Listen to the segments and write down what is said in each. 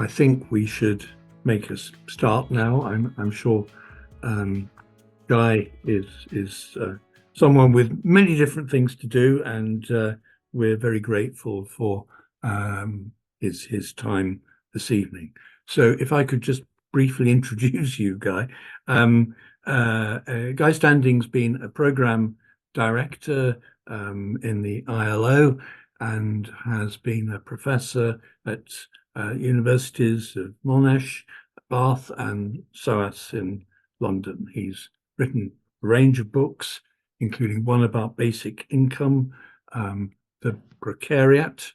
I think we should make us start now. I'm sure Guy is someone with many different things to do, and we're very grateful for his time this evening. So if I could just briefly introduce you, Guy. Guy Standing's been a program director in the ILO and has been a professor at universities of Monash, Bath and SOAS in London. He's written a range of books, including one about basic income, the precariat,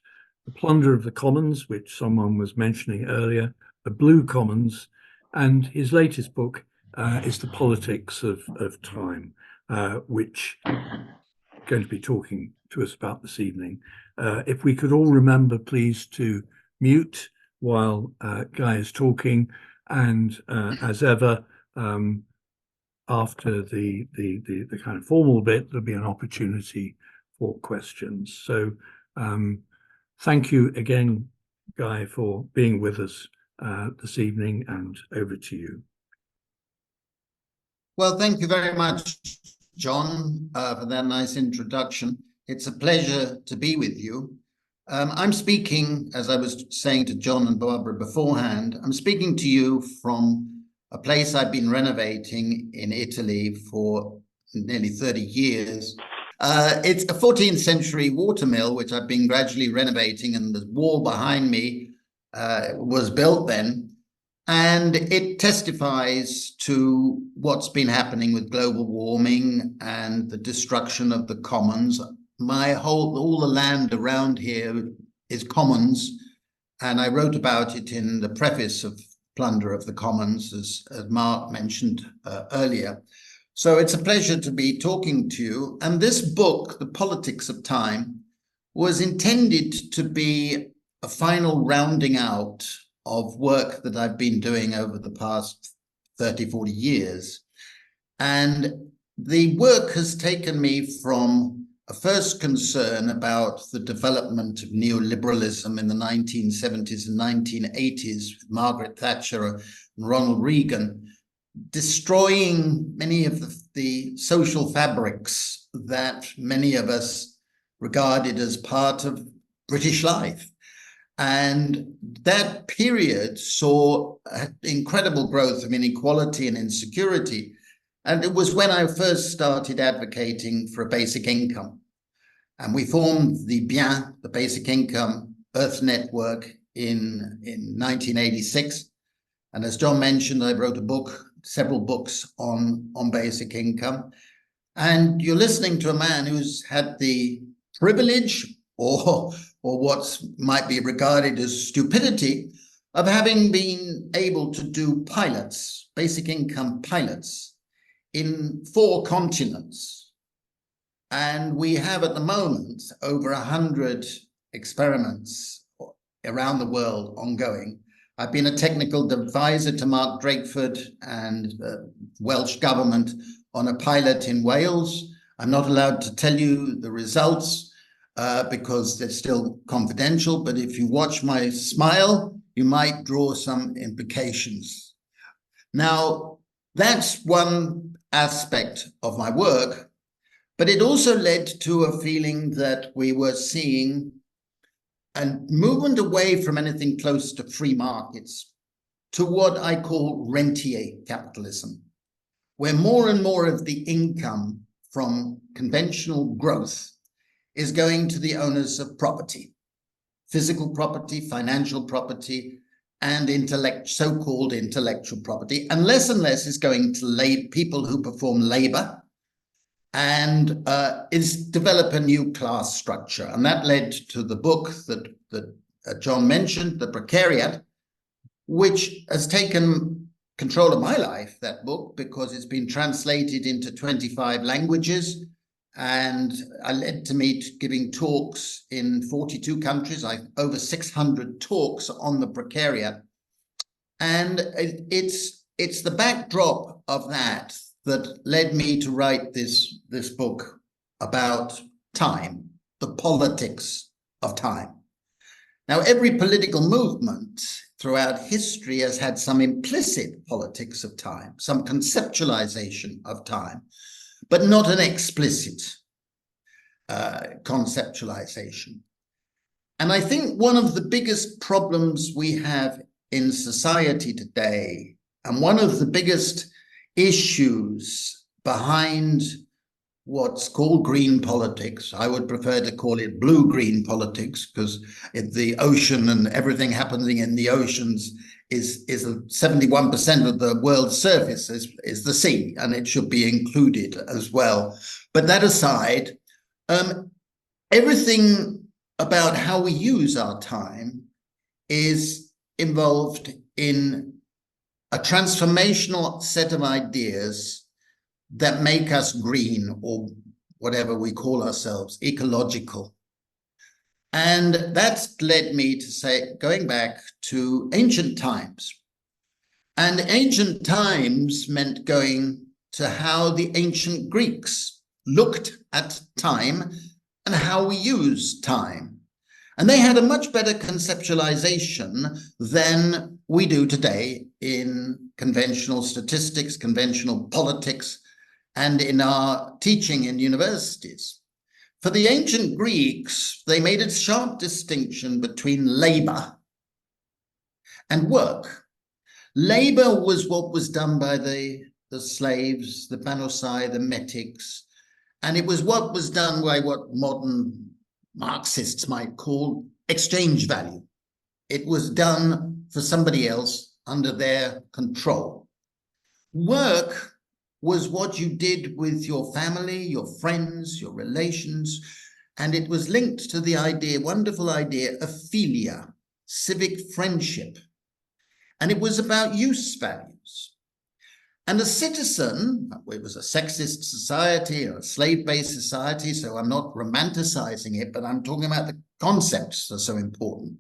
the plunder of the commons, which someone was mentioning earlier, the blue commons, and his latest book is The Politics of Time, which I'm going to be talking to us about this evening. If we could all remember, please, to mute while Guy is talking, and as ever, after the kind of formal bit, there'll be an opportunity for questions. So thank you again, Guy, for being with us this evening, and over to you. Well, thank you very much, John, for that nice introduction. It's a pleasure to be with you. I'm speaking, as I was saying to John and Barbara beforehand, I'm speaking to you from a place I've been renovating in Italy for nearly 30 years. It's a 14th century watermill, which I've been gradually renovating, and the wall behind me was built then. And it testifies to what's been happening with global warming and the destruction of the commons. All the land around here is commons, and I wrote about it in the preface of Plunder of the Commons, as Mark mentioned earlier. So it's a pleasure to be talking to you. And this book, The Politics of Time, was intended to be a final rounding out of work that I've been doing over the past 30, 40 years. And the work has taken me from a first concern about the development of neoliberalism in the 1970s and 1980s with Margaret Thatcher and Ronald Reagan, destroying many of the social fabrics that many of us regarded as part of British life. And that period saw incredible growth of inequality and insecurity. And it was when I first started advocating for a basic income. And we formed the BIEN, the Basic Income Earth Network, in 1986. And as John mentioned, I wrote several books on basic income. And you're listening to a man who's had the privilege or what might be regarded as stupidity of having been able to do pilots, basic income pilots, in 4 continents. And we have at the moment over 100 experiments around the world ongoing. I've been a technical advisor to Mark Drakeford and Welsh government on a pilot in Wales. I'm not allowed to tell you the results because they're still confidential, but if you watch my smile, you might draw some implications. Now, that's one aspect of my work, but it also led to a feeling that we were seeing a movement away from anything close to free markets to what I call rentier capitalism, where more and more of the income from conventional growth is going to the owners of property, physical property, financial property, and so-called intellectual property, and less is going to people who perform labor, and develop a new class structure. And that led to the book that John mentioned, The Precariat, which has taken control of my life, that book, because it's been translated into 25 languages. And I led to me giving talks in 42 countries, over 600 talks on the precariat. And it's the backdrop of that led me to write this book about time, the politics of time. Now, every political movement throughout history has had some implicit politics of time, some conceptualization of time, but not an explicit conceptualization. And I think one of the biggest problems we have in society today, and one of the biggest issues behind what's called green politics, I would prefer to call it blue-green politics, because the ocean and everything happening in the oceans is 71% of the world's surface is the sea, and it should be included as well. But that aside, everything about how we use our time is involved in a transformational set of ideas that make us green, or whatever we call ourselves, ecological. And that's led me to say, going back to ancient times. And ancient times meant going to how the ancient Greeks looked at time and how we use time. And they had a much better conceptualization than we do today in conventional statistics, conventional politics, and in our teaching in universities. For the ancient Greeks, they made a sharp distinction between labor and work. Labor was what was done by the slaves, the panosai, the metics, and it was what was done by what modern Marxists might call exchange value. It was done for somebody else under their control. Work was what you did with your family, your friends, your relations, and it was linked to the idea, wonderful idea of philia, civic friendship. And it was about use values. And a citizen, it was a sexist society, a slave-based society, so I'm not romanticizing it, but I'm talking about the concepts that are so important.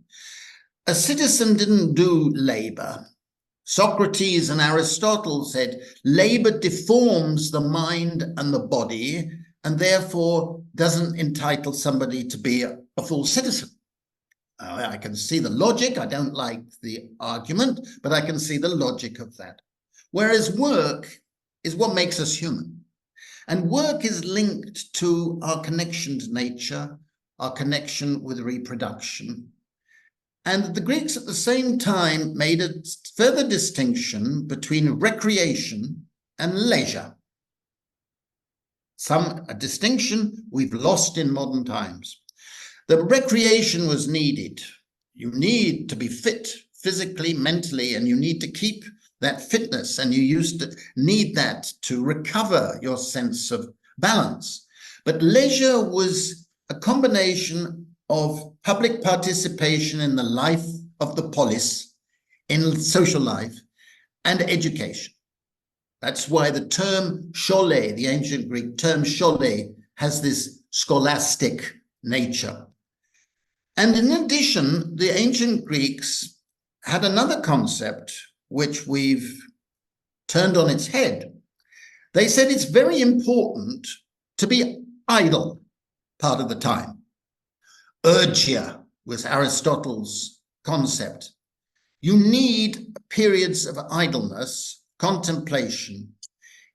A citizen didn't do labor. Socrates and Aristotle said, labor deforms the mind and the body, and therefore doesn't entitle somebody to be a full citizen. I can see the logic. I don't like the argument, but I can see the logic of that. Whereas work is what makes us human. And work is linked to our connection to nature, our connection with reproduction. And the Greeks at the same time made a further distinction between recreation and leisure. A distinction we've lost in modern times. The recreation was needed. You need to be fit physically, mentally, and you need to keep that fitness, and you used to need that to recover your sense of balance. But leisure was a combination of public participation in the life of the polis, in social life, and education. That's why the term schole, the ancient Greek term schole, has this scholastic nature. And in addition, the ancient Greeks had another concept which we've turned on its head. They said it's very important to be idle part of the time. Urgia was Aristotle's concept. You need periods of idleness, contemplation,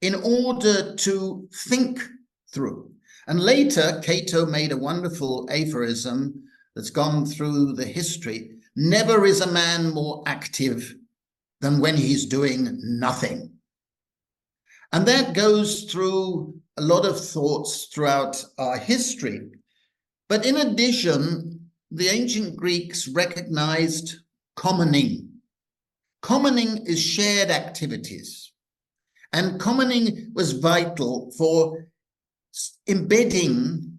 in order to think through. And later, Cato made a wonderful aphorism that's gone through the history. Never is a man more active than when he's doing nothing. And that goes through a lot of thoughts throughout our history. But in addition, the ancient Greeks recognized commoning. Commoning is shared activities. And commoning was vital for embedding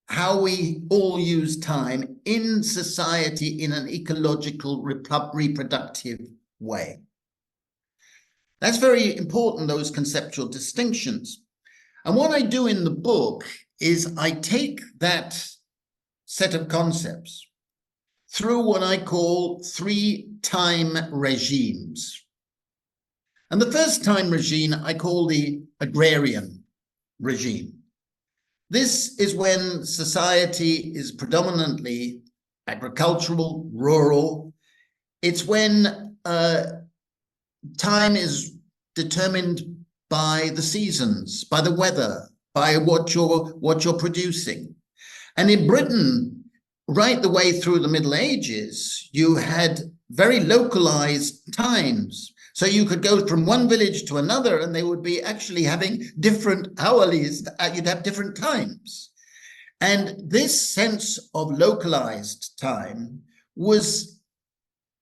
how we all use time in society in an ecological, reproductive way. That's very important, those conceptual distinctions. And what I do in the book is I take that set of concepts through what I call 3 time regimes. And the first time regime I call the agrarian regime. This is when society is predominantly agricultural, rural. It's when time is determined by the seasons, by the weather, by what you're producing. And in Britain, right the way through the Middle Ages, you had very localized times. So you could go from one village to another and they would be actually having different hourlies. You'd have different times. And this sense of localized time was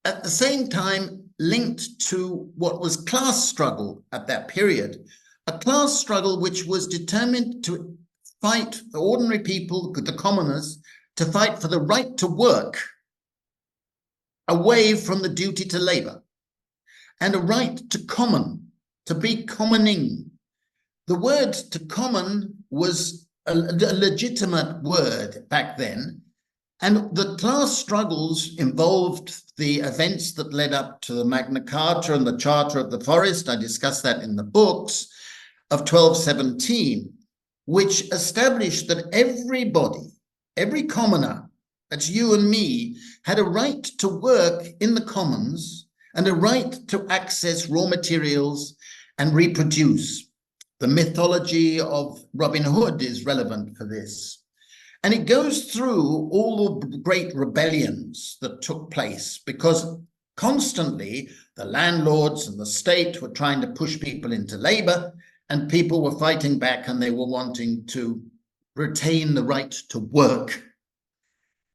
at the same time linked to what was class struggle at that period, a class struggle which was determined to fight the ordinary people, the commoners, to fight for the right to work away from the duty to labor, and a right to common, to be commoning. The word to common was a legitimate word back then, and the class struggles involved the events that led up to the Magna Carta and the Charter of the Forest. I discuss that in the books of 1217, which established that everybody, every commoner, that's you and me, had a right to work in the commons and a right to access raw materials and reproduce. The mythology of Robin Hood is relevant for this. And it goes through all the great rebellions that took place, because constantly the landlords and the state were trying to push people into labor, and people were fighting back and they were wanting to retain the right to work.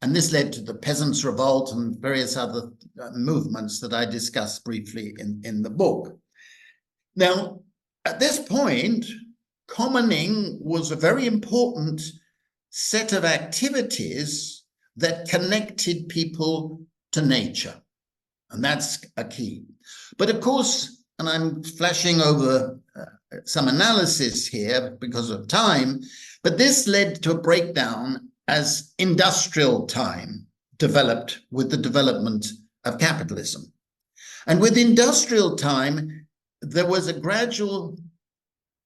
And this led to the Peasants' Revolt and various other movements that I discuss briefly in the book. Now, at this point, commoning was a very important set of activities that connected people to nature. And that's a key. But of course, and I'm flashing over some analysis here because of time, but this led to a breakdown as industrial time developed with the development of capitalism. And with industrial time, there was a gradual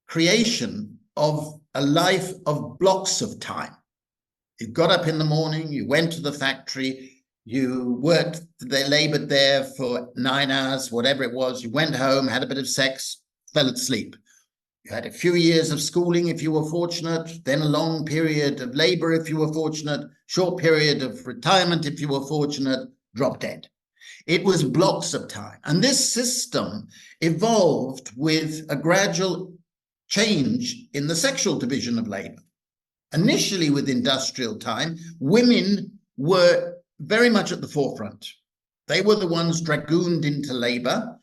creation of a life of blocks of time. You got up in the morning, you went to the factory, you worked, they labored there for 9 hours, whatever it was. You went home, had a bit of sex, fell asleep. You had a few years of schooling if you were fortunate, then a long period of labor if you were fortunate, short period of retirement if you were fortunate, drop dead. It was blocks of time. And this system evolved with a gradual change in the sexual division of labor. Initially, with industrial time, women were very much at the forefront. They were the ones dragooned into labor,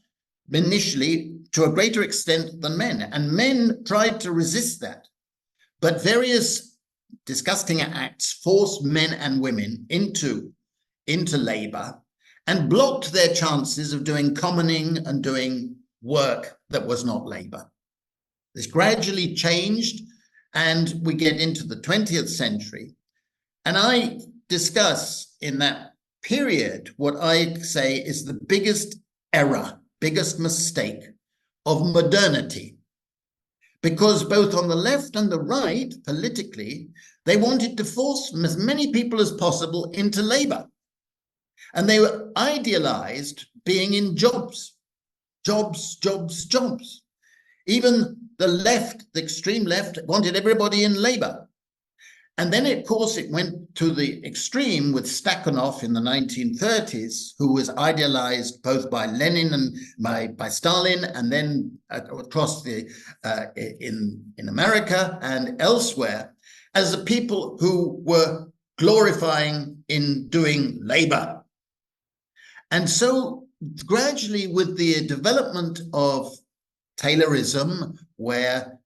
initially to a greater extent than men. And men tried to resist that. But various disgusting acts forced men and women into labor and blocked their chances of doing commoning and doing work that was not labor. This gradually changed, and we get into the 20th century. And I discuss in that period what I say is the biggest error, biggest mistake of modernity. Because both on the left and the right, politically, they wanted to force as many people as possible into labor. And they were idealized being in jobs, jobs, jobs, jobs. Even the left, the extreme left, wanted everybody in labor. And then, of course, it went to the extreme with Stakhanov in the 1930s, who was idealized both by Lenin and by Stalin, and then across the in America and elsewhere, as the people who were glorifying in doing labor. And so gradually, with the development of Taylorism, where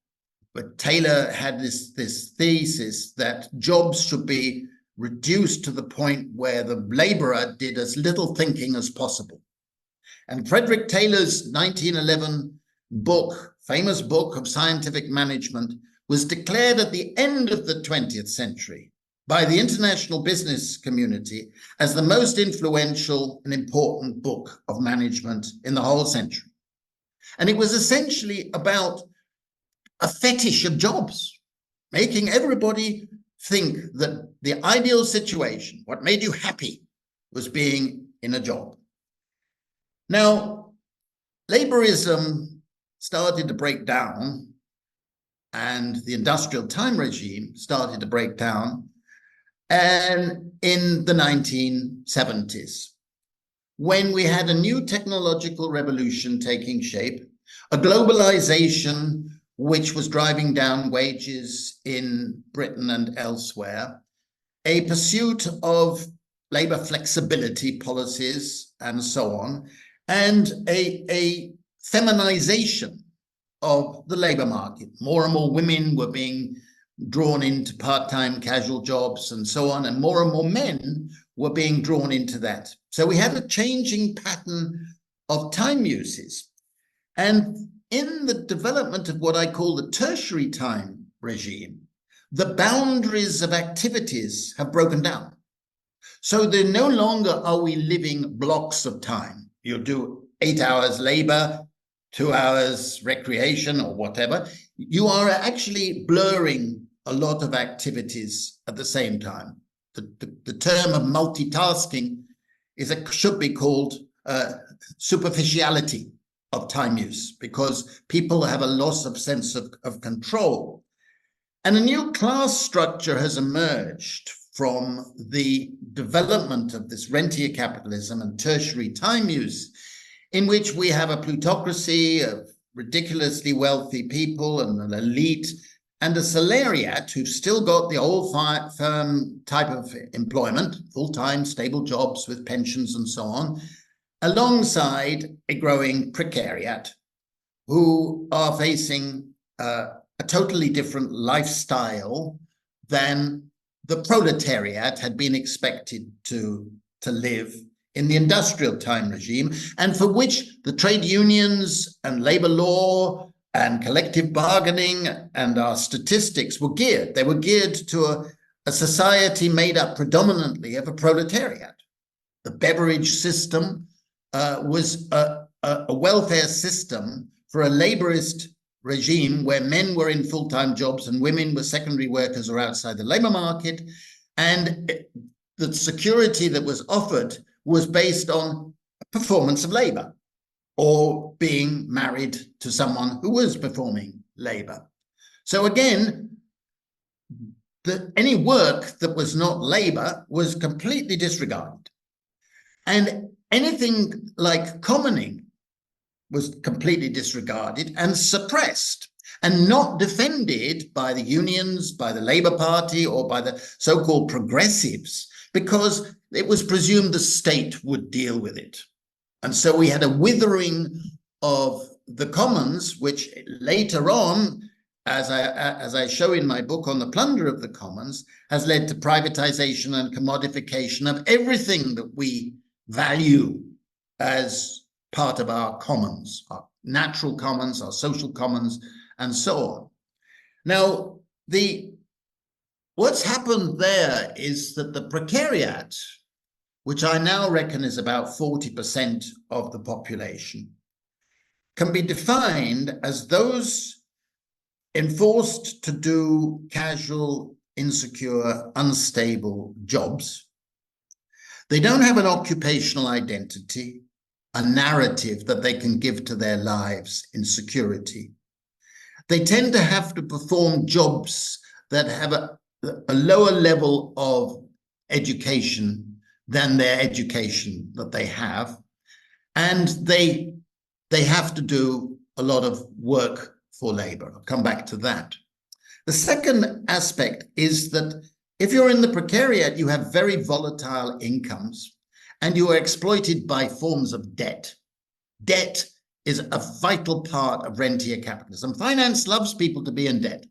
Taylor had this thesis that jobs should be reduced to the point where the laborer did as little thinking as possible. And Frederick Taylor's 1911 book, famous book of scientific management, was declared at the end of the 20th century by the international business community as the most influential and important book of management in the whole century. And it was essentially about a fetish of jobs, making everybody think that the ideal situation, what made you happy, was being in a job. Now, laborism started to break down, and the industrial time regime started to break down, and in the 1970s, when we had a new technological revolution taking shape, a globalization which was driving down wages in Britain and elsewhere, a pursuit of labor flexibility policies and so on, and a feminization of the labor market. More and more women were being drawn into part-time casual jobs and so on, and more men were being drawn into that. So we had a changing pattern of time uses. And in the development of what I call the tertiary time regime, the boundaries of activities have broken down. So there no longer are we living blocks of time. You do 8 hours labor, 2 hours recreation or whatever. You are actually blurring a lot of activities at the same time. The term of multitasking should be called superficiality of time use, because people have a loss of sense of control. And a new class structure has emerged from the development of this rentier capitalism and tertiary time use, in which we have a plutocracy of ridiculously wealthy people and an elite and a salariat who've still got the old firm type of employment, full-time stable jobs with pensions and so on, alongside a growing precariat who are facing a totally different lifestyle than the proletariat had been expected to live in the industrial time regime, and for which the trade unions and labor law and collective bargaining and our statistics were geared. They were geared to a society made up predominantly of a proletariat. The beverage system was a welfare system for a laborist regime where men were in full-time jobs and women were secondary workers or outside the labor market. And the security that was offered was based on performance of labor or being married to someone who was performing labor. So again, any work that was not labor was completely disregarded. And anything like commoning was completely disregarded and suppressed and not defended by the unions, by the Labour Party, or by the so-called progressives, because it was presumed the state would deal with it. And so we had a withering of the commons, which later on, as I show in my book on the plunder of the commons, has led to privatization and commodification of everything that we value as part of our commons, our natural commons, our social commons, and so on. Now, what's happened there is that the precariat, which I now reckon is about 40% of the population, can be defined as those enforced to do casual, insecure, unstable jobs. They don't have an occupational identity, a narrative that they can give to their lives in security. They tend to have to perform jobs that have a lower level of education than their education that they have. And they have to do a lot of work for labor. I'll come back to that. The second aspect is that if you're in the precariat, you have very volatile incomes and you are exploited by forms of debt. Debt is a vital part of rentier capitalism. Finance loves people to be in debt.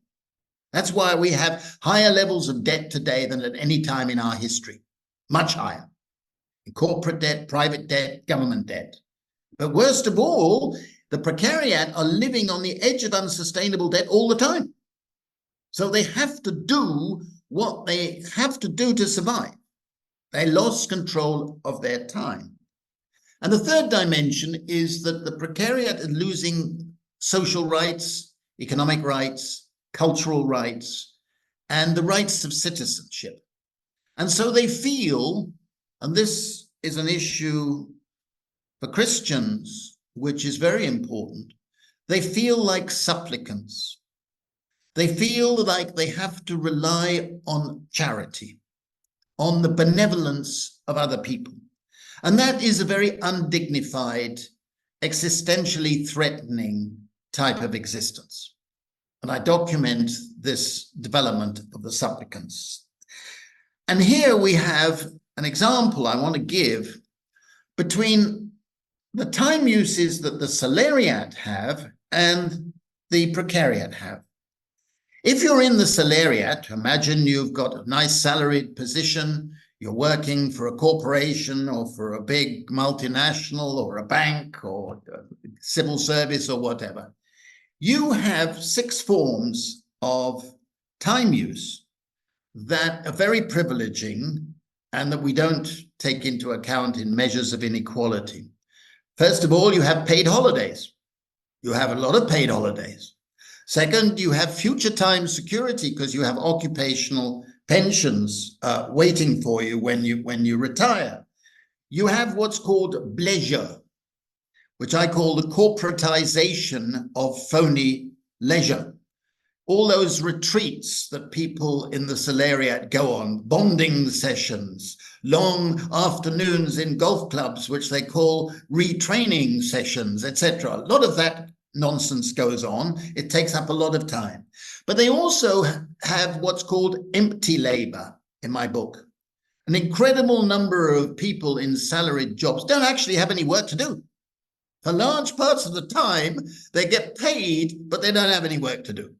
That's why we have higher levels of debt today than at any time in our history, much higher. Corporate debt, private debt, government debt. But worst of all, the precariat are living on the edge of unsustainable debt all the time. So they have to do what they have to do to survive. They lost control of their time. And the third dimension is that the precariat is losing social rights, economic rights, cultural rights, and the rights of citizenship. And so they feel, and this is an issue for Christians, which is very important. They feel like supplicants. They feel like they have to rely on charity, on the benevolence of other people. And that is a very undignified, existentially threatening type of existence. And I document this development of the supplicants. And here we have an example I want to give between the time uses that the salariat have and the precariat have. If you're in the salariat, imagine you've got a nice salaried position, you're working for a corporation or for a big multinational or a bank or a civil service or whatever. You have 6 forms of time use that are very privileging and that we don't take into account in measures of inequality. First of all, you have paid holidays. You have a lot of paid holidays. Second, you have future time security because you have occupational pensions waiting for you when you retire. You have what's called leisure, which I call the corporatization of phony leisure. All those retreats that people in the salariat go on, bonding sessions, long afternoons in golf clubs, which they call retraining sessions, etc. A lot of that nonsense goes on. It takes up a lot of time. But they also have what's called empty labor in my book. An incredible number of people in salaried jobs don't actually have any work to do. For large parts of the time, they get paid, but they don't have any work to do.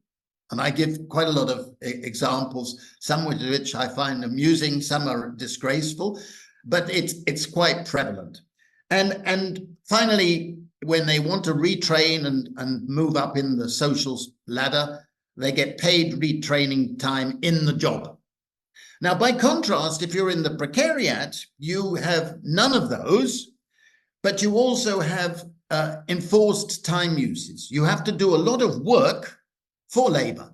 And I give quite a lot of examples, some of which I find amusing, some are disgraceful, but it's quite prevalent. And finally, when they want to retrain and move up in the social ladder, they get paid retraining time in the job. Now, by contrast, if you're in the precariat, you have none of those, but you also have enforced time uses. You have to do a lot of work for labor,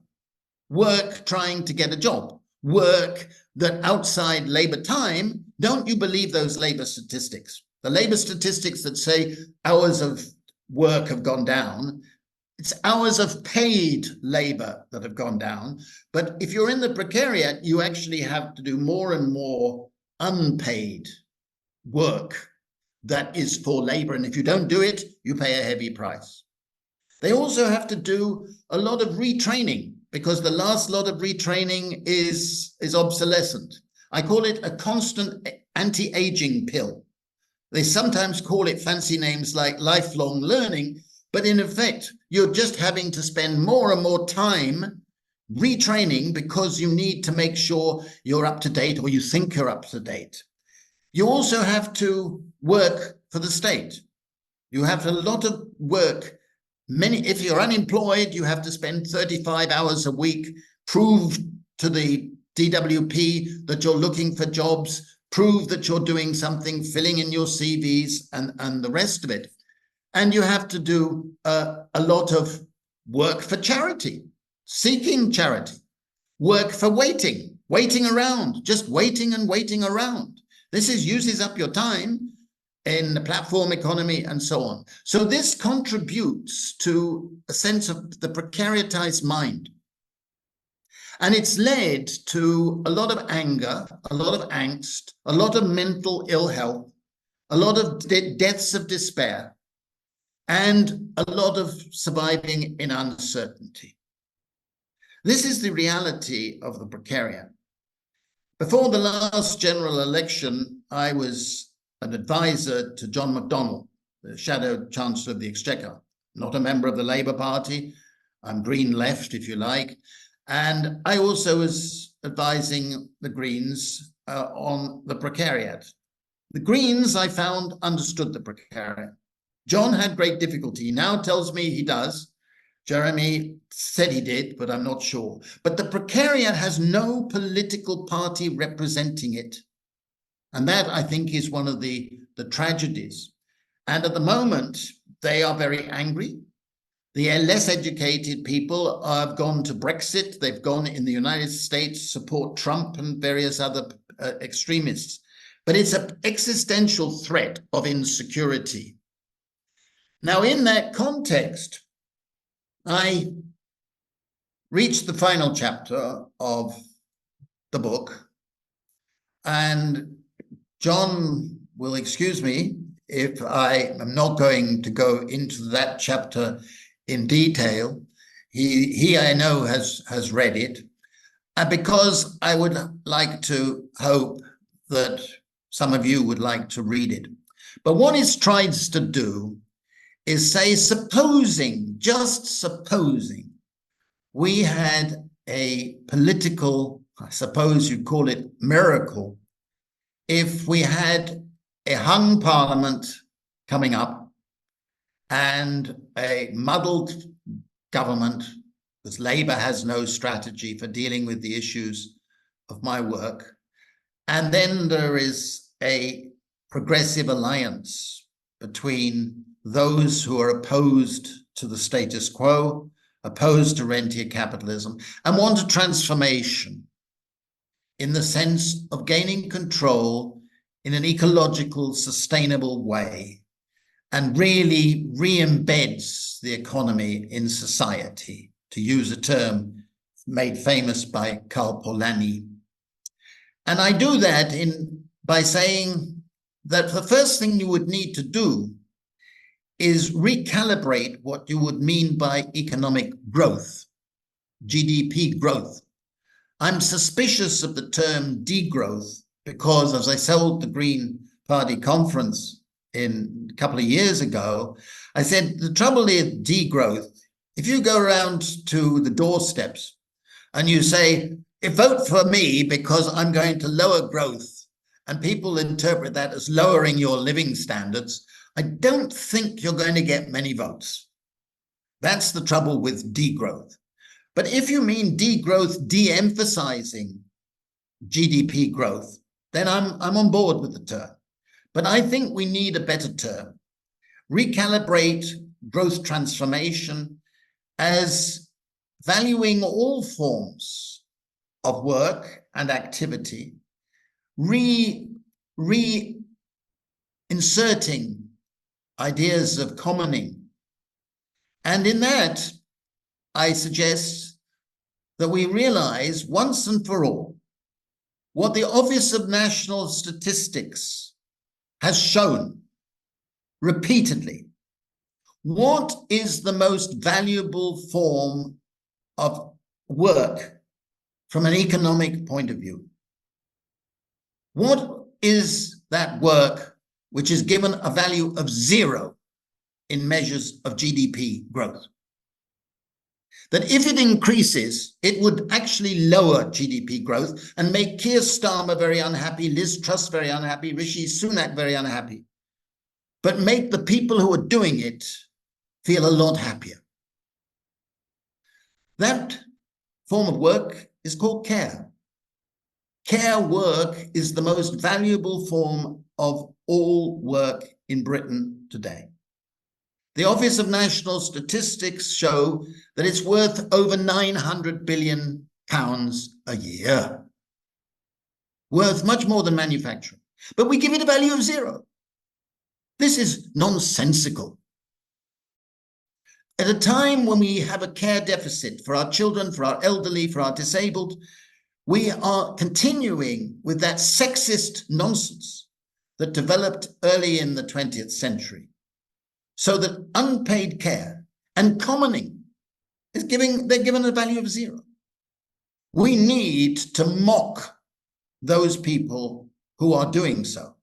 work trying to get a job, work that outside labor time, don't you believe those labor statistics? The labor statistics that say hours of work have gone down, it's hours of paid labor that have gone down. But if you're in the precariat, you actually have to do more and more unpaid work that is for labor. And if you don't do it, you pay a heavy price. They also have to do a lot of retraining because the last lot of retraining is obsolescent. I call it a constant anti-aging pill. They sometimes call it fancy names like lifelong learning, but in effect, you're just having to spend more and more time retraining because you need to make sure you're up to date or you think you're up to date. You also have to work for the state. You have a lot of work. If you're unemployed, you have to spend 35 hours a week, prove to the DWP that you're looking for jobs, prove that you're doing something, filling in your CVs and the rest of it. And you have to do a lot of work for charity, seeking charity, work for waiting around, just waiting and waiting around. This uses up your time in the platform economy and so on. So this contributes to a sense of the precariatized mind. And it's led to a lot of anger, a lot of angst, a lot of mental ill health, a lot of deaths of despair, and a lot of surviving in uncertainty. This is the reality of the precariat. Before the last general election, I was an advisor to John McDonnell, the Shadow Chancellor of the Exchequer, not a member of the Labour Party. I'm Green left, if you like. And I also was advising the Greens on the precariat. The Greens, I found, understood the precariat. John had great difficulty. He now tells me he does. Jeremy said he did, but I'm not sure. But the precariat has no political party representing it. And that, I think, is one of the tragedies. And at the moment, they are very angry. The less educated people have gone to Brexit. They've gone in the United States, support Trump and various other extremists. but it's an existential threat of insecurity. Now, in that context, I reached the final chapter of the book, and John will excuse me if I am not going to go into that chapter in detail. He I know, has read it, and because I would like to hope that some of you would like to read it. But what it tries to do is say, supposing, just supposing, we had a political, I suppose you'd call it miracle, if we had a hung parliament coming up and a muddled government, because Labour has no strategy for dealing with the issues of my work, and then there is a progressive alliance between those who are opposed to the status quo, opposed to rentier capitalism, and want a transformation in the sense of gaining control in an ecological, sustainable way, and really re-embeds the economy in society, to use a term made famous by Karl Polanyi. And I do that by saying that the first thing you would need to do is recalibrate what you would mean by economic growth, GDP growth. I'm suspicious of the term degrowth because, as I told the Green Party conference a couple of years ago, I said the trouble is degrowth. If you go around to the doorsteps and you say, vote for me because I'm going to lower growth, and people interpret that as lowering your living standards, I don't think you're going to get many votes. That's the trouble with degrowth. But if you mean degrowth de-emphasizing GDP growth, then I'm on board with the term. But I think we need a better term. Recalibrate growth transformation as valuing all forms of work and activity, reinserting ideas of commoning. And in that, I suggest that we realize once and for all what the Office of National Statistics has shown repeatedly. What is the most valuable form of work from an economic point of view? What is that work which is given a value of 0 in measures of GDP growth? That if it increases, it would actually lower GDP growth and make Keir Starmer very unhappy, Liz Truss very unhappy, Rishi Sunak very unhappy, but make the people who are doing it feel a lot happier. That form of work is called care. Care work is the most valuable form of all work in Britain today. The Office of National Statistics show that it's worth over £900 billion a year. Worth much more than manufacturing. But we give it a value of 0. This is nonsensical. At a time when we have a care deficit for our children, for our elderly, for our disabled, we are continuing with that sexist nonsense that developed early in the 20th century. So that unpaid care and commoning they're given a value of 0. We need to mock those people who are doing so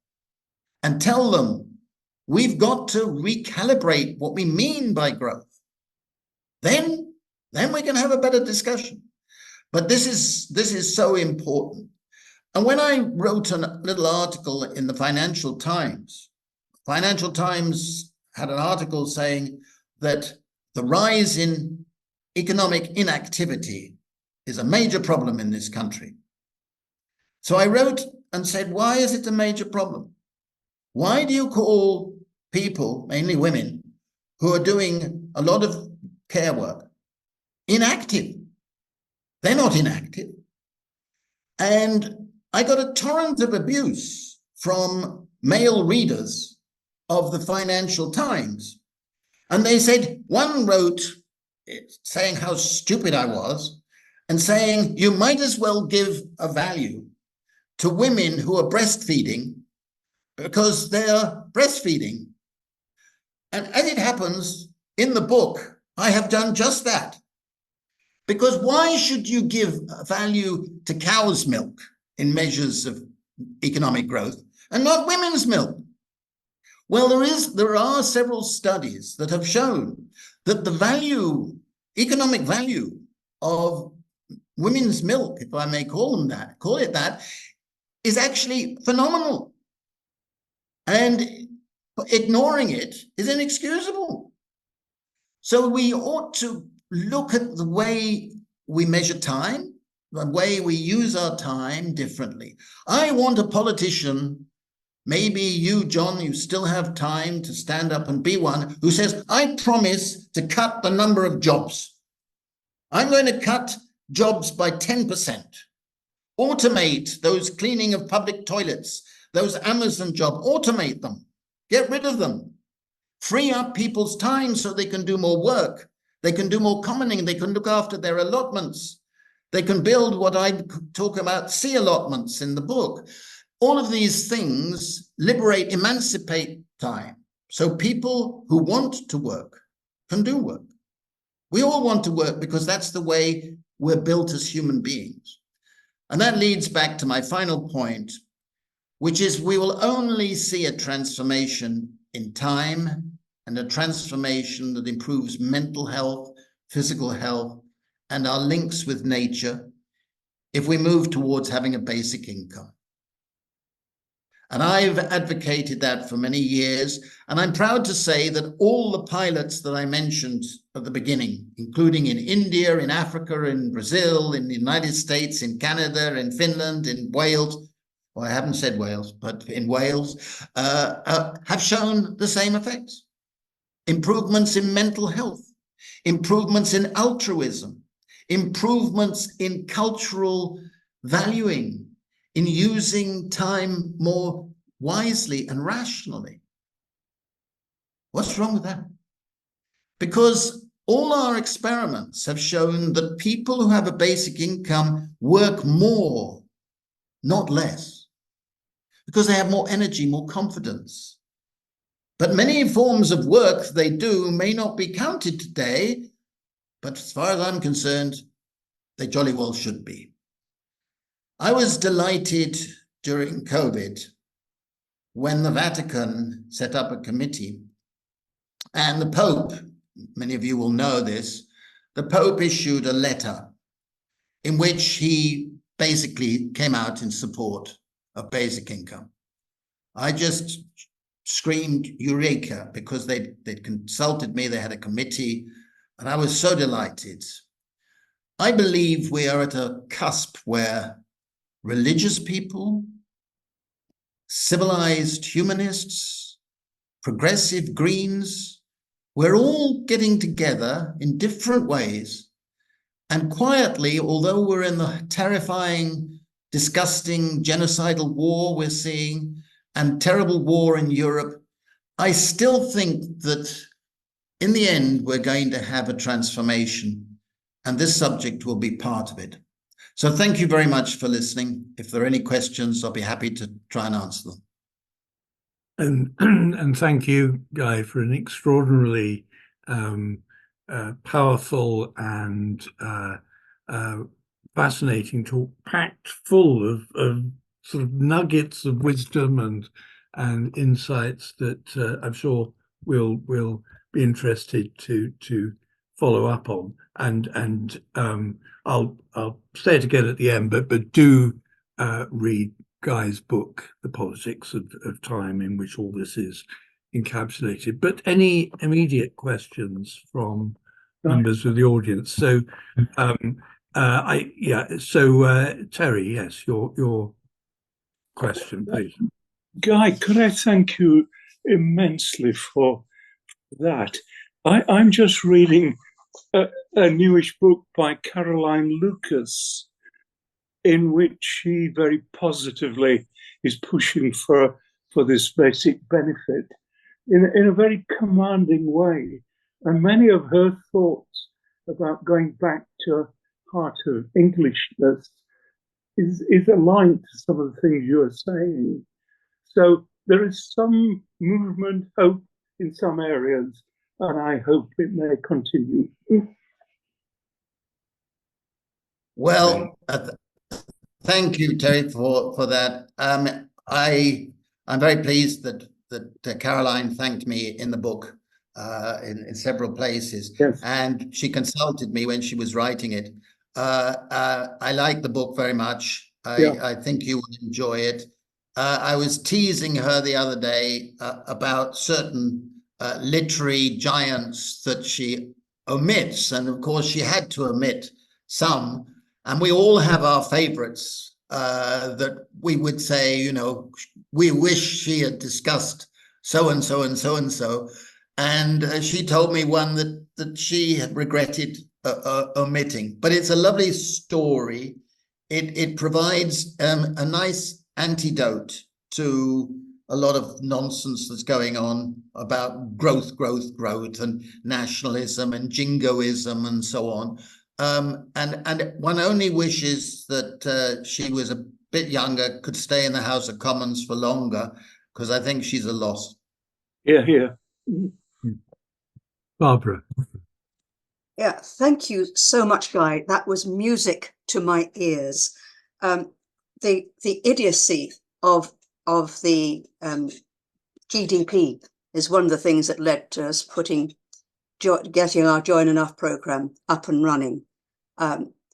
and tell them we've got to recalibrate what we mean by growth. Then we can have a better discussion. But this is so important. And when I wrote a little article in the Financial Times had an article saying that the rise in economic inactivity is a major problem in this country. So I wrote and said, why is it a major problem? Why do you call people, mainly women, who are doing a lot of care work inactive? They're not inactive. And I got a torrent of abuse from male readers of the Financial Times. And they said, one wrote saying how stupid I was and saying, you might as well give a value to women who are breastfeeding because they're breastfeeding. And as it happens, in the book, I have done just that. Because why should you give value to cow's milk in measures of economic growth and not women's milk? Well, there are several studies that have shown that the value, economic value of women's milk, if I may call it that, is actually phenomenal. And ignoring it is inexcusable. So we ought to look at the way we measure time, the way we use our time differently. I want a politician, maybe you, John, you still have time to stand up and be one, who says, I promise to cut the number of jobs. I'm going to cut jobs by 10%. Automate those cleaning of public toilets, those Amazon jobs, automate them, get rid of them. Free up people's time so they can do more work. They can do more commoning. They can look after their allotments. They can build what I talk about, sea allotments in the book. All of these things liberate, emancipate time. So people who want to work can do work. We all want to work because that's the way we're built as human beings. And that leads back to my final point, which is we will only see a transformation in time and a transformation that improves mental health, physical health, and our links with nature if we move towards having a basic income. And I've advocated that for many years, and I'm proud to say that all the pilots that I mentioned at the beginning, including in India, in Africa, in Brazil, in the United States, in Canada, in Finland, in Wales, well, I haven't said Wales, but in Wales, have shown the same effects. Improvements in mental health, improvements in altruism, improvements in cultural valuing, in using time more wisely and rationally. What's wrong with that? Because all our experiments have shown that people who have a basic income work more, not less, because they have more energy, more confidence. But many forms of work they do may not be counted today, but as far as I'm concerned, they jolly well should be. I was delighted during COVID when the Vatican set up a committee and the Pope, many of you will know this, the Pope issued a letter in which he basically came out in support of basic income. I just screamed Eureka because they'd consulted me, they had a committee, and I was so delighted. I believe we are at a cusp where religious people, civilized humanists, progressive Greens, we're all getting together in different ways. And quietly, although we're in the terrifying, disgusting, genocidal war we're seeing, and terrible war in Europe, I still think that in the end, we're going to have a transformation, and this subject will be part of it. So thank you very much for listening. If there are any questions, I'll be happy to try and answer them. And thank you, Guy, for an extraordinarily powerful and fascinating talk, packed full of sort of nuggets of wisdom and insights that I'm sure we'll be interested to follow up on. And I'll say it again at the end, but do read Guy's book, The Politics of Time, in which all this is encapsulated. But any immediate questions from members of the audience? So Terry, yes, your question, please. Guy, could I thank you immensely for that? I'm just reading a newish book by Caroline Lucas in which she very positively is pushing for this basic benefit in a very commanding way. And many of her thoughts about going back to a heart of Englishness is aligned to some of the things you are saying. So there is some movement, hope in some areas, and I hope it may continue. Well, thank you, Terry, for that. I'm very pleased that Caroline thanked me in the book in several places, Yes. and she consulted me when she was writing it. I like the book very much. I think you will enjoy it. I was teasing her the other day about certain literary giants that she omits, and of course she had to omit some. And we all have our favorites that we would say, you know, we wish she had discussed so and so and so and so. And she told me one that she had regretted omitting. But it's a lovely story. It provides a nice antidote to a lot of nonsense that's going on about growth, and nationalism and jingoism and so on. And one only wishes that she was a bit younger, could stay in the House of Commons for longer, because I think she's a loss. Yeah. Barbara. Yeah, thank you so much, Guy. That was music to my ears. The idiocy of the GDP is one of the things that led to us getting our Join Enough program up and running.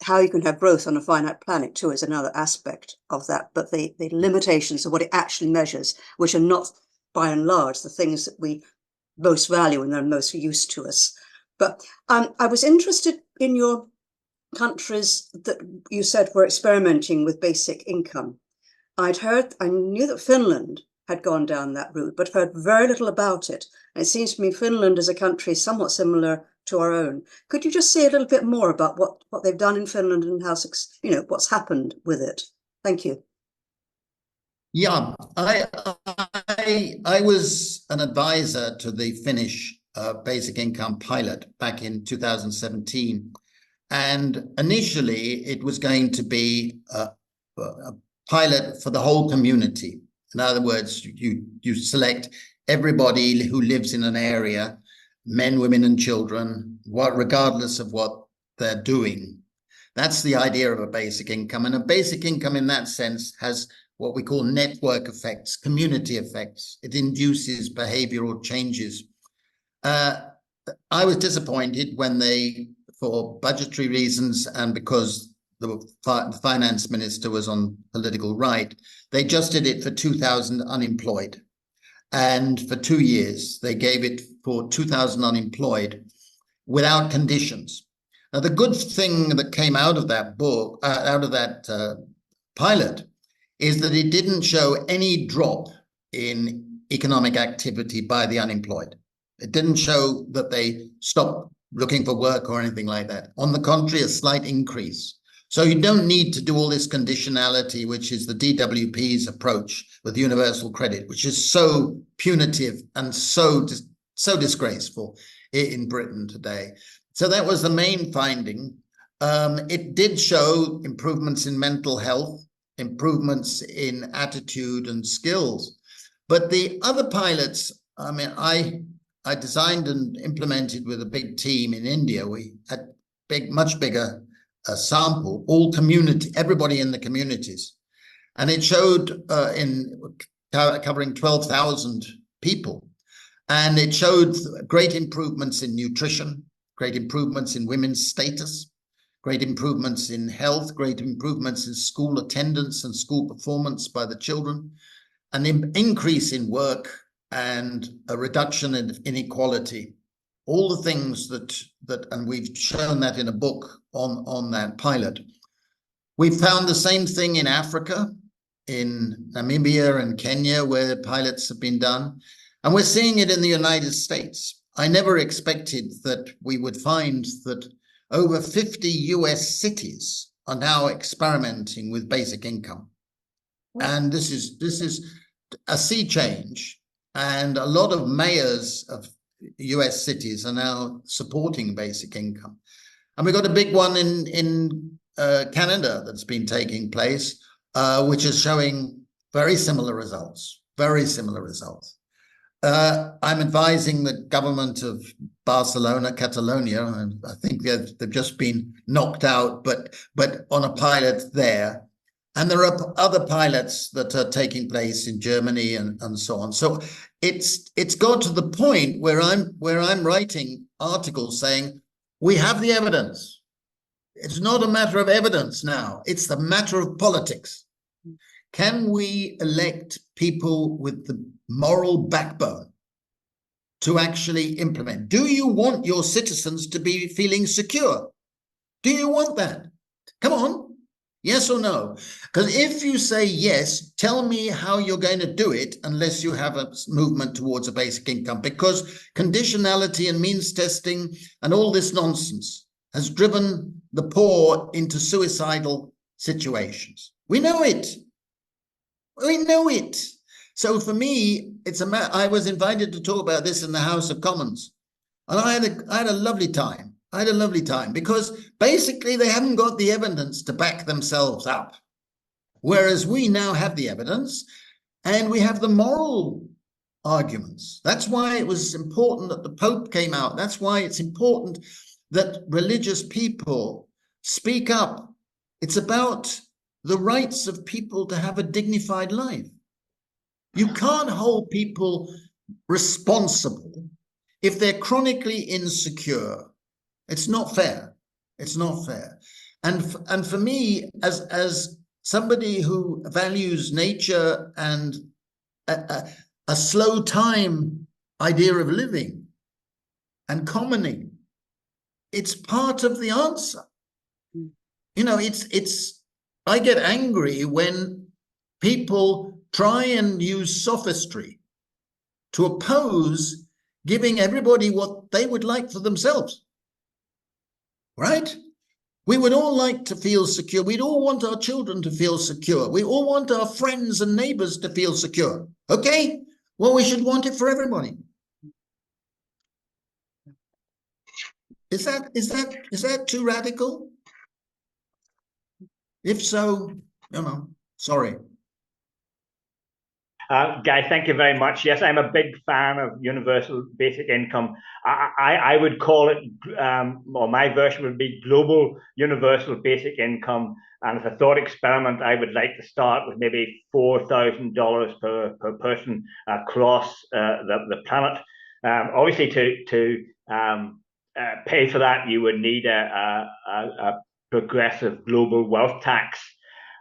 How you can have growth on a finite planet too is another aspect of that, but the limitations of what it actually measures, which are not by and large the things that we most value and are most used to us. But I was interested in your countries that you said were experimenting with basic income. I knew that Finland had gone down that route, but heard very little about it. And it seems to me Finland is a country somewhat similar to our own. Could you just say a little bit more about what they've done in Finland and how, you know, what's happened with it? Thank you. Yeah, I was an advisor to the Finnish basic income pilot back in 2017. And initially it was going to be a pilot for the whole community. In other words, you select everybody who lives in an area, men, women, and children, regardless of what they're doing. That's the idea of a basic income. And a basic income in that sense has what we call network effects, community effects. It induces behavioral changes. I was disappointed when they, for budgetary reasons and because the finance minister was on political right, they just did it for 2,000 unemployed. And for 2 years, they gave it for 2,000 unemployed without conditions. Now, the good thing that came out of that book, pilot, is that it didn't show any drop in economic activity by the unemployed. It didn't show that they stopped looking for work or anything like that. On the contrary, a slight increase. So you don't need to do all this conditionality, which is the DWP's approach with universal credit, which is so punitive and so disgraceful in Britain today. So that was the main finding. It did show improvements in mental health, improvements in attitude and skills. But the other pilots, I mean, I designed and implemented with a big team in India. We had much bigger sample, everybody in the communities. And it showed covering 12,000 people. And it showed great improvements in nutrition, great improvements in women's status, great improvements in health, great improvements in school attendance and school performance by the children, an increase in work, and a reduction in inequality. All the things that and we've shown that in a book on that pilot. We found the same thing in Africa, in Namibia and Kenya, where pilots have been done. And we're seeing it in the United States. I never expected that we would find that over 50 US cities are now experimenting with basic income. And this is a sea change. And a lot of mayors of US cities are now supporting basic income. And we've got a big one in Canada that's been taking place, which is showing very similar results, very similar results. I'm advising the government of Barcelona, Catalonia, and I think they've just been knocked out, but on a pilot there. And there are other pilots that are taking place in Germany and so on. So it's got to the point where I'm writing articles saying we have the evidence. It's not a matter of evidence now. It's the matter of politics. Can we elect people with the moral backbone to actually implement? Do you want your citizens to be feeling secure? Do you want that? Come on. Yes or no? Because if you say yes, tell me how you're going to do it unless you have a movement towards a basic income, because conditionality and means testing and all this nonsense has driven the poor into suicidal situations. We know it. We know it. So for me, I was invited to talk about this in the House of Commons, and I had a lovely time. I had a lovely time because basically they haven't got the evidence to back themselves up. Whereas we now have the evidence and we have the moral arguments. That's why it was important that the Pope came out. That's why it's important that religious people speak up. It's about the rights of people to have a dignified life. You can't hold people responsible if they're chronically insecure. It's not fair. It's not fair. And for me, as somebody who values nature and a slow time idea of living and commoning, it's part of the answer. You know, I get angry when people try and use sophistry to oppose giving everybody what they would like for themselves. Right? We would all like to feel secure. We'd all want our children to feel secure. We all want our friends and neighbors to feel secure. Okay? Well, we should want it for everybody. Is that too radical? If so, sorry. Guy, thank you very much. Yes, I'm a big fan of universal basic income. I would call it, or my version would be global universal basic income. And as a thought experiment, I would like to start with maybe $4,000 per person across the planet. Obviously, to pay for that, you would need a progressive global wealth tax.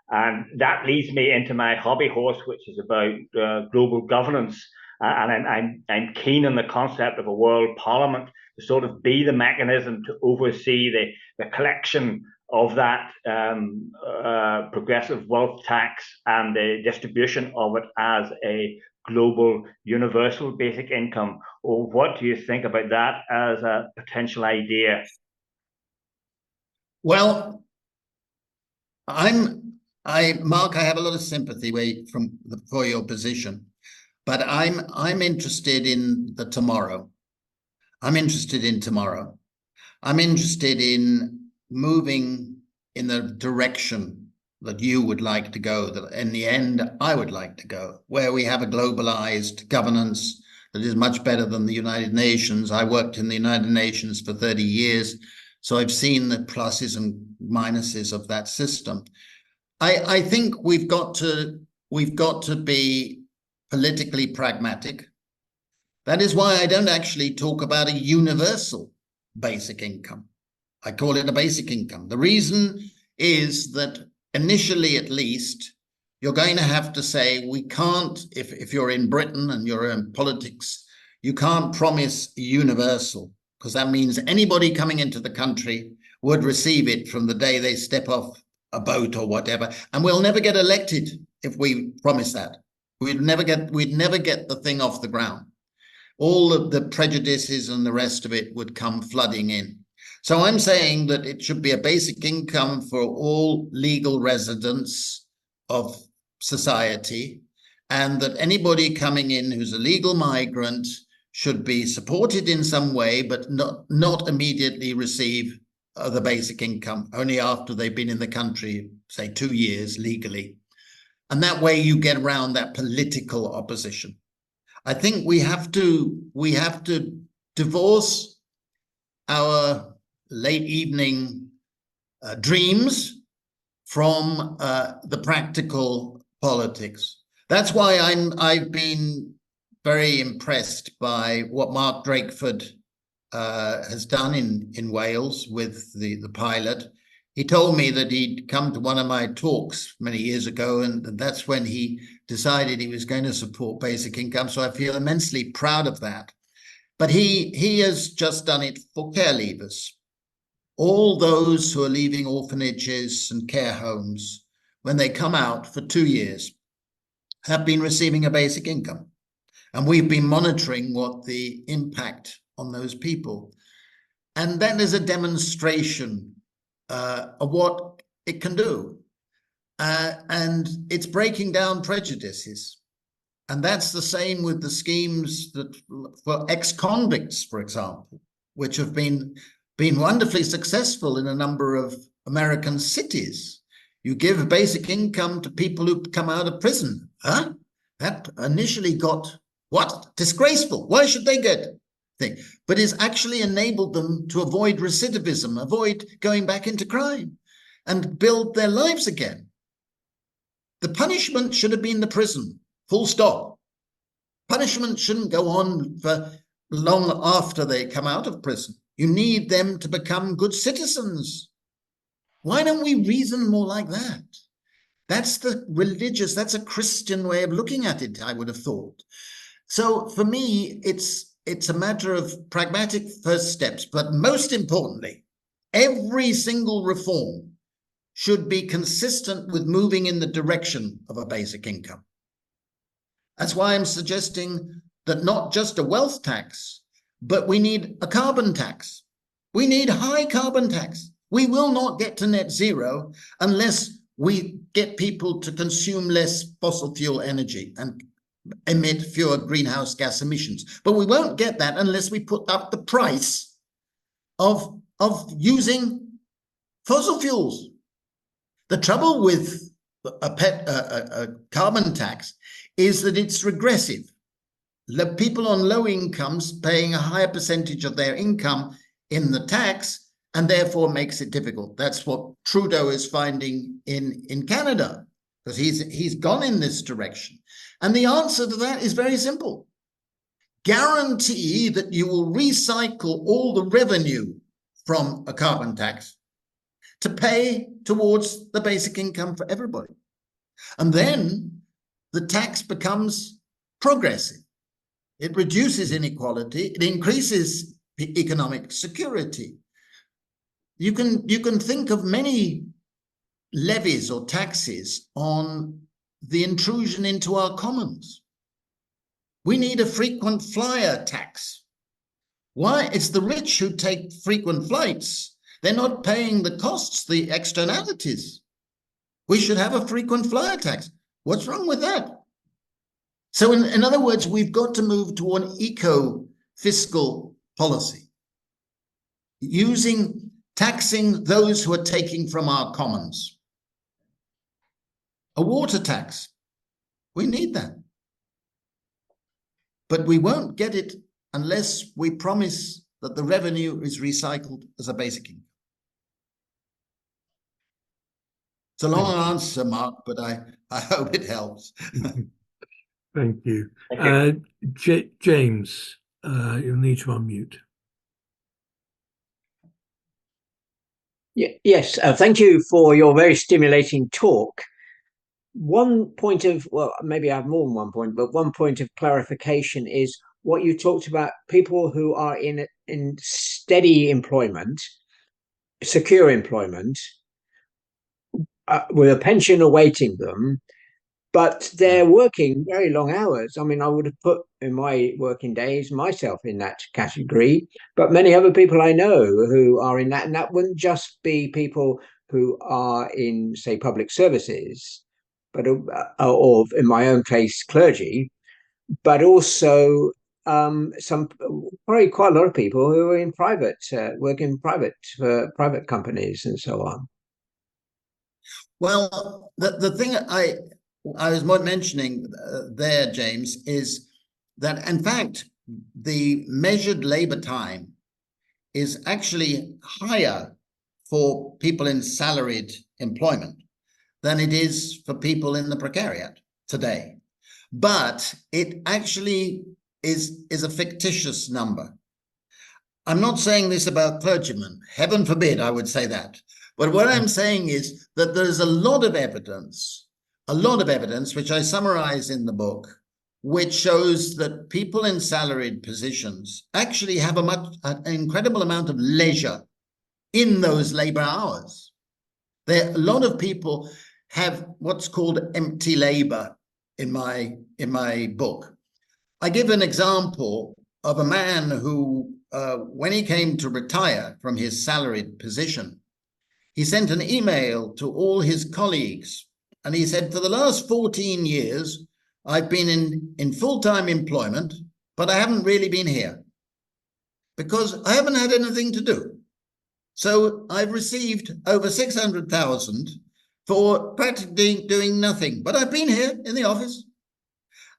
And that leads me into my hobby horse, which is about global governance. And I'm keen on the concept of a world parliament to sort of be the mechanism to oversee the collection of that progressive wealth tax and the distribution of it as a global universal basic income. Or what do you think about that as a potential idea? Well, Mark, I have a lot of sympathy for your position, but I'm interested in the tomorrow. I'm interested in tomorrow. I'm interested in moving in the direction that you would like to go, that in the end I would like to go, where we have a globalized governance that is much better than the United Nations. I worked in the United Nations for 30 years, so I've seen the pluses and minuses of that system. I think we've got to be politically pragmatic. That is why I don't actually talk about a universal basic income. I call it a basic income. The reason is that initially, at least, you're going to have to say, we can't, if you're in Britain and you're in politics, you can't promise universal, because that means anybody coming into the country would receive it from the day they step off a boat or whatever, and we'll never get elected if we promise that. We'd never get the thing off the ground. All of the prejudices and the rest of it would come flooding in. So I'm saying that it should be a basic income for all legal residents of society, and that anybody coming in who's a legal migrant should be supported in some way, but not immediately receive the basic income, only after they've been in the country, say 2 years legally. And that way you get around that political opposition. I think we have to divorce our late evening dreams from the practical politics. That's why I've been very impressed by what Mark Drakeford has done in Wales with the pilot. He told me that he'd come to one of my talks many years ago, and that's when he decided he was going to support basic income. So I feel immensely proud of that. But he has just done it for care leavers. All those who are leaving orphanages and care homes, when they come out for 2 years, have been receiving a basic income. And we've been monitoring what the impact on those people. And that is a demonstration of what it can do. And it's breaking down prejudices. And that's the same with the schemes that for ex-convicts, for example, which have been wonderfully successful in a number of American cities. You give basic income to people who come out of prison. Huh? That initially got what? Disgraceful. Why should they get thing? But it's actually enabled them to avoid recidivism, avoid going back into crime, and build their lives again. The punishment should have been the prison, full stop. Punishment shouldn't go on for long after they come out of prison. You need them to become good citizens. Why don't we reason more like that? That's that's a Christian way of looking at it, I would have thought. So for me, it's a matter of pragmatic first steps, but most importantly, every single reform should be consistent with moving in the direction of a basic income. That's why I'm suggesting that not just a wealth tax, but we need a carbon tax. We need high carbon tax. We will not get to net zero unless we get people to consume less fossil fuel energy and emit fewer greenhouse gas emissions. But we won't get that unless we put up the price of using fossil fuels. The trouble with a carbon tax is that it's regressive. The people on low incomes paying a higher percentage of their income in the tax, and therefore makes it difficult. That's what Trudeau is finding in Canada, because he's gone in this direction. And the answer to that is very simple. Guarantee that you will recycle all the revenue from a carbon tax to pay towards the basic income for everybody. And then the tax becomes progressive. It reduces inequality. It increases economic security. You can think of many levies or taxes on the intrusion into our commons. We need a frequent flyer tax. Why? It's the rich who take frequent flights. They're not paying the costs, the externalities. We should have a frequent flyer tax. What's wrong with that? So in other words, we've got to move to an eco-fiscal policy, taxing those who are taking from our commons. A water tax, we need that. But we won't get it unless we promise that the revenue is recycled as a basic income. It's a long answer, Mark, but I hope it helps. Thank you. Thank you. James, you'll need to unmute. Yes, thank you for your very stimulating talk. One point of, well, maybe I have more than one point, but one point of clarification is what you talked about, people who are in steady employment, secure employment, with a pension awaiting them, but they're working very long hours. I mean, I would have put in my working days myself in that category, but many other people I know who are in that, and that wouldn't just be people who are in, say, public services, but or in my own case, clergy, but also some probably quite a lot of people who are in private, work in private for private companies and so on. Well, the thing I was mentioning there, James, is that in fact the measured labor time is actually higher for people in salaried employment than it is for people in the precariat today. But it actually is a fictitious number. I'm not saying this about clergymen. Heaven forbid I would say that. But what I'm saying is that there's a lot of evidence, which I summarize in the book, which shows that people in salaried positions actually have an incredible amount of leisure in those labor hours. A lot of people have what's called empty labor in my book. I give an example of a man who, when he came to retire from his salaried position, he sent an email to all his colleagues, and he said, for the last 14 years, I've been in full-time employment, but I haven't really been here because I haven't had anything to do. So I've received over 600,000 for practically doing nothing, but I've been here in the office.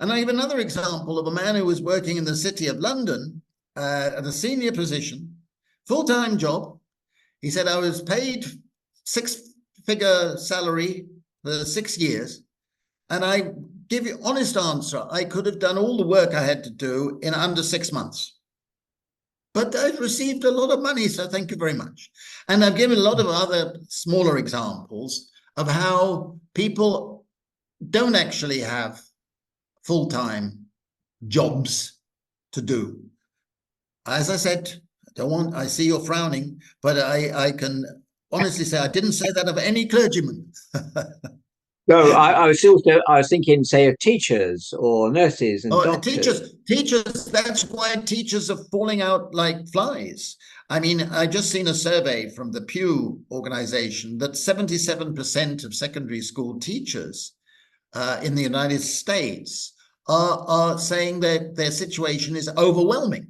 And I give another example of a man who was working in the city of London at a senior position, full-time job. He said, I was paid six-figure salary for 6 years. And I give you honest answer, I could have done all the work I had to do in under 6 months. But I've received a lot of money, so thank you very much. And I've given a lot of other smaller examples of how people don't actually have full-time jobs to do. As I said, I see you're frowning, but I can honestly say I didn't say that of any clergyman. No, I was thinking, say, of teachers or nurses and doctors. Teachers, that's why teachers are falling out like flies. I mean, I just seen a survey from the Pew organization that 77% of secondary school teachers in the United States are saying that their situation is overwhelming.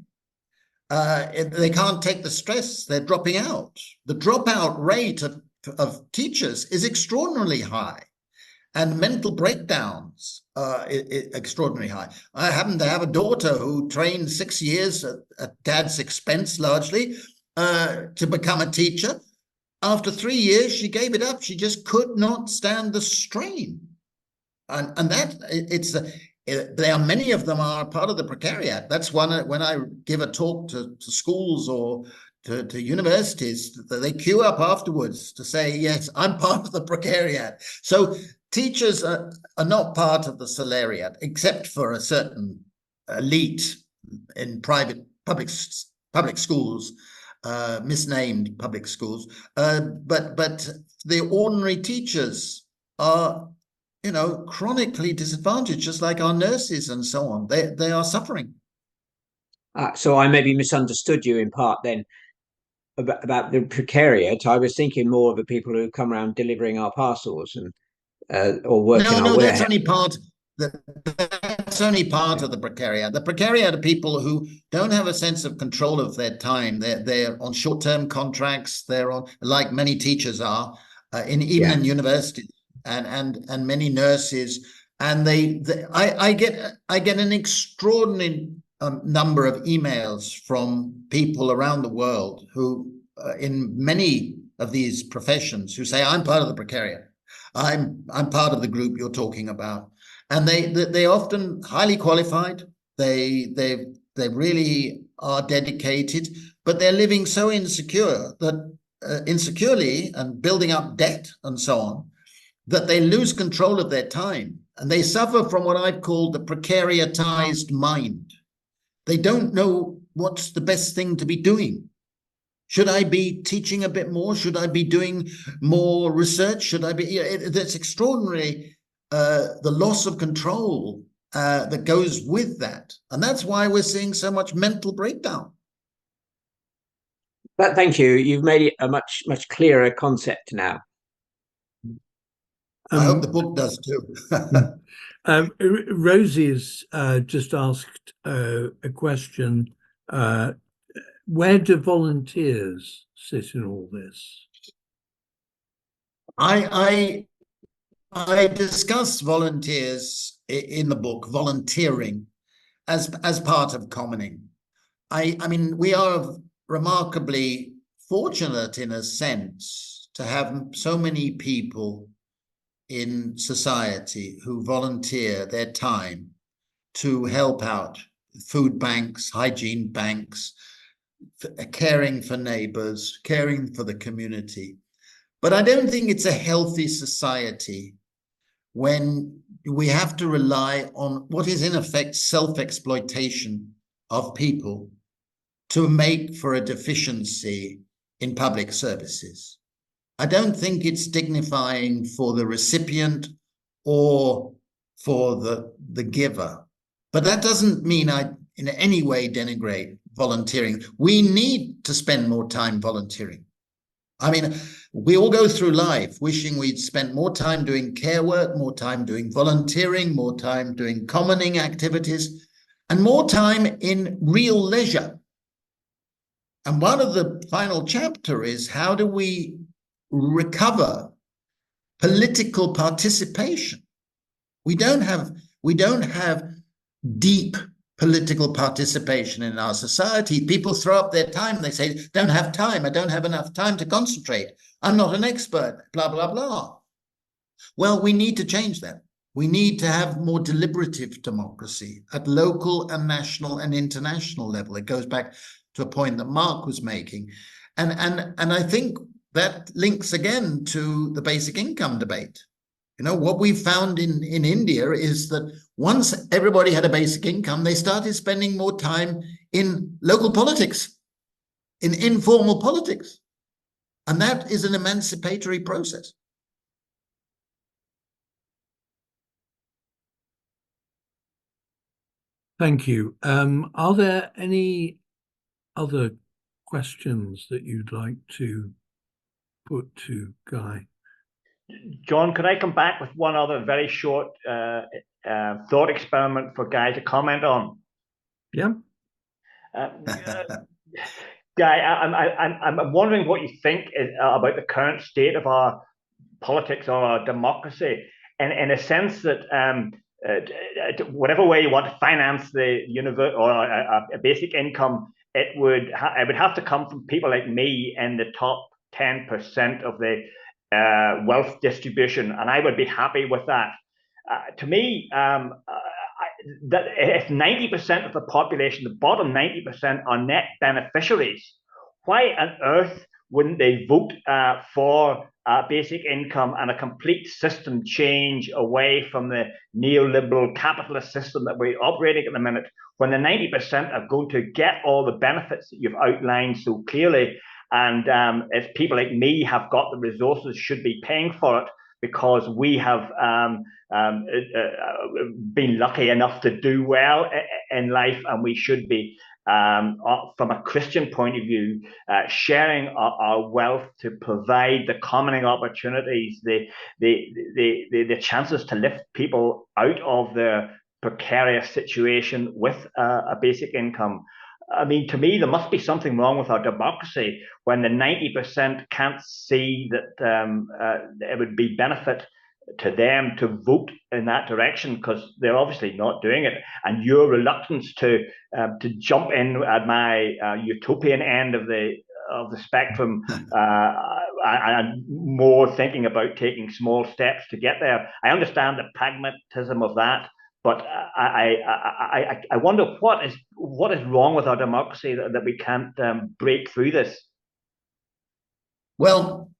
They can't take the stress, they're dropping out. The dropout rate of teachers is extraordinarily high. And mental breakdowns are extraordinarily high. I happen to have a daughter who trained 6 years at dad's expense, largely, to become a teacher. After 3 years, she gave it up. She just could not stand the strain. And that there are many of them are part of the precariat. That's one when I give a talk to schools or to universities, they queue up afterwards to say, yes, I'm part of the precariat. So teachers are not part of the salariat, except for a certain elite in public schools, misnamed public schools. But the ordinary teachers are, chronically disadvantaged, just like our nurses and so on. They are suffering. So I maybe misunderstood you in part then about the precariat. I was thinking more of the people who come around delivering our parcels and or work in our warehouse. That's only part of the precariat. The precariat are people who don't have a sense of control of their time. They're on short-term contracts. They're on, like many teachers are, in universities and many nurses. And I get an extraordinary number of emails from people around the world who, in many of these professions, who say, I'm part of the precariat. I'm part of the group you're talking about. And they often highly qualified. They really are dedicated, but they're living so insecurely and building up debt and so on, that they lose control of their time. And they suffer from what I've called the precariatized mind. They don't know what's the best thing to be doing. Should I be teaching a bit more? Should I be doing more research? Should I be? That's extraordinary the loss of control that goes with that. And that's why we're seeing so much mental breakdown. But thank you. You've made it a much clearer concept now. I hope the book does too. Rosie's just asked a question. Where do volunteers sit in all this? I discuss volunteers in the book, volunteering, as part of commoning. I mean, we are remarkably fortunate in a sense to have so many people in society who volunteer their time to help out food banks, hygiene banks, caring for neighbors, caring for the community. But I don't think it's a healthy society when we have to rely on what is in effect self-exploitation of people to make for a deficiency in public services. I don't think it's dignifying for the recipient or for the giver. But that doesn't mean I in any way denigrate volunteering. We need to spend more time volunteering. I mean, we all go through life wishing we'd spent more time doing care work, more time doing volunteering, more time doing commoning activities, and more time in real leisure. And one of the final chapter is how do we recover political participation? We don't have deep political participation in our society. People throw up their time. They say, don't have time. I don't have enough time to concentrate. I'm not an expert, blah, blah, blah. Well, we need to change that. We need to have more deliberative democracy at local and national and international level. It goes back to a point that Mark was making. And I think that links again to the basic income debate. You know, what we found in India is that once everybody had a basic income, they started spending more time in local politics, in informal politics. And that is an emancipatory process. Thank you. Are there any other questions that you'd like to put to Guy? John, could I come back with one other very short thought experiment for Guy to comment on? Yeah. Guy, I'm wondering what you think about the current state of our politics or our democracy, and in a sense that whatever way you want to finance the universe or a basic income, it would have to come from people like me in the top 10% of the wealth distribution, and I would be happy with that. To me, that if 90% of the population, the bottom 90%, are net beneficiaries, why on earth wouldn't they vote for basic income and a complete system change away from the neoliberal capitalist system that we're operating at the minute, when the 90% are going to get all the benefits that you've outlined so clearly? And if people like me have got the resources, should be paying for it because we have been lucky enough to do well in life, and we should be, from a Christian point of view, sharing our wealth to provide the commoning opportunities, the chances to lift people out of their precarious situation with a basic income. I mean, to me, there must be something wrong with our democracy when the 90% can't see that it would be benefit to them to vote in that direction, because they're obviously not doing it. And your reluctance to jump in at my utopian end of the spectrum, and more thinking about taking small steps to get there. I understand the pragmatism of that. But I wonder what is wrong with our democracy that we can't break through this. Well,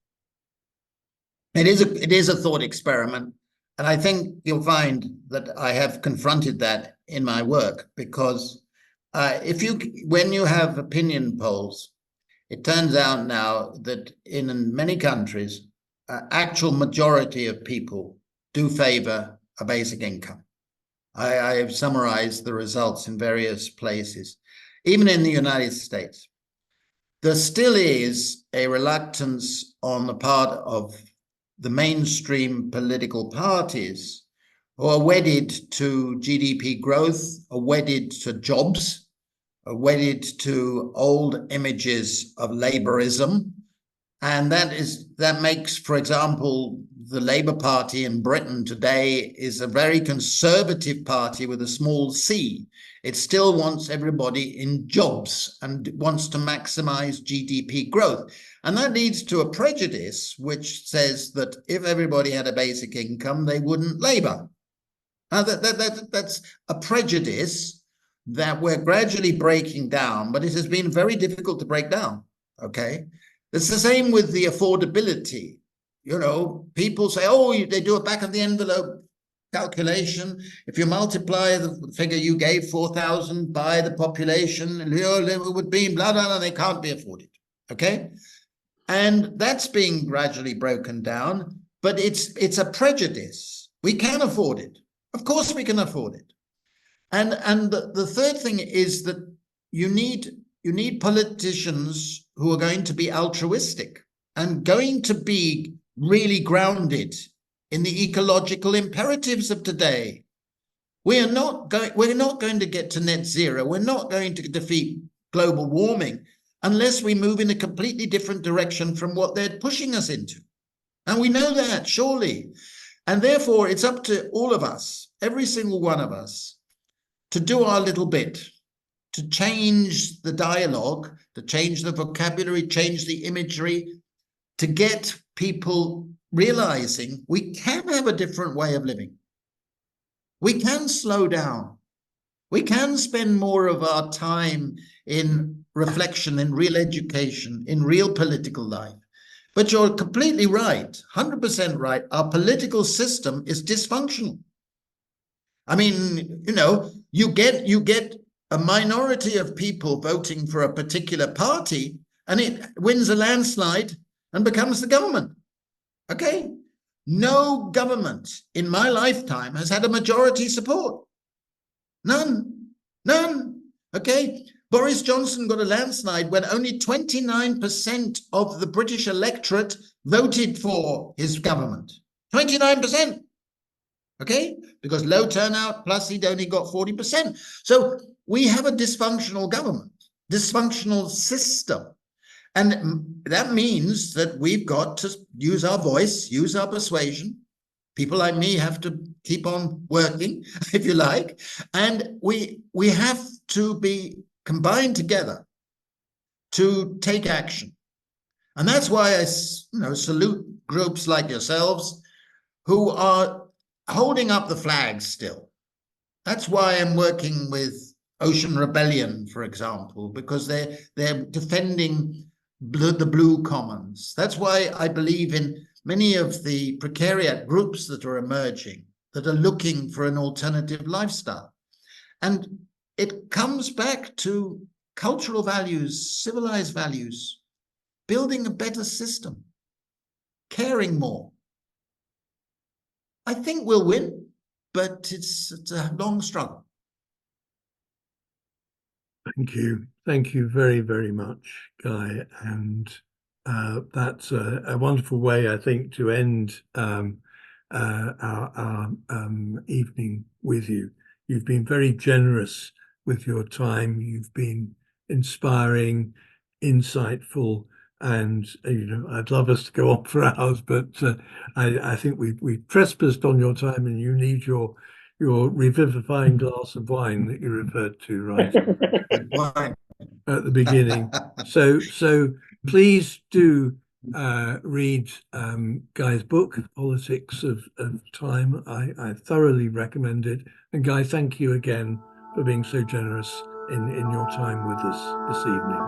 it is a thought experiment, and I think you'll find that I have confronted that in my work, because when you have opinion polls, it turns out now that in many countries, actual majority of people do favor a basic income. I have summarized the results in various places. Even in the United States, there still is a reluctance on the part of the mainstream political parties who are wedded to GDP growth, are wedded to jobs, are wedded to old images of laborism. And that makes, for example, the Labour Party in Britain today is a very conservative party with a small c. It still wants everybody in jobs and wants to maximize GDP growth. And that leads to a prejudice which says that if everybody had a basic income, they wouldn't labor. Now, that's a prejudice that we're gradually breaking down, but it has been very difficult to break down, okay? It's the same with the affordability. You know, people say, oh, they do a back of the envelope calculation. If you multiply the figure you gave, 4,000, by the population, it would be blah, blah, blah, they can't be afforded, okay? And that's being gradually broken down, but it's a prejudice. We can afford it. Of course we can afford it. And the third thing is that you need politicians who are going to be altruistic and going to be really grounded in the ecological imperatives of today. We're not going to get to net zero. We're not going to defeat global warming unless we move in a completely different direction from what they're pushing us into. And we know that, surely. And therefore, it's up to all of us, every single one of us, to do our little bit, to change the dialogue, to change the vocabulary, change the imagery, to get people realizing we can have a different way of living. We can slow down. We can spend more of our time in reflection, in real education, in real political life. But you're completely right, 100% right. Our political system is dysfunctional. I mean, you know, you get a minority of people voting for a particular party and it wins a landslide and becomes the government. Okay? No government in my lifetime has had a majority support. None. Okay? Boris Johnson got a landslide when only 29% of the British electorate voted for his government. 29%. Okay? Because low turnout, plus he'd only got 40%. So we have a dysfunctional government, dysfunctional system. And that means that we've got to use our voice, use our persuasion. People like me have to keep on working, if you like. And we have to be combined together to take action. And that's why I salute groups like yourselves who are holding up the flags still. That's why I'm working with Ocean Rebellion, for example, because they're defending the blue commons. That's why I believe in many of the precariat groups that are emerging, that are looking for an alternative lifestyle. And it comes back to cultural values, civilized values, building a better system, caring more. I think we'll win, but it's a long struggle. Thank you. Thank you very, very much, Guy. And that's a wonderful way, I think, to end our evening with you. You've been very generous with your time. You've been inspiring, insightful, and I'd love us to go on for hours, but I think we've trespassed on your time, and you need your revivifying glass of wine that you referred to right at the beginning. So please do read Guy's book, Politics of Time. I thoroughly recommend it. And Guy, thank you again for being so generous in your time with us this evening.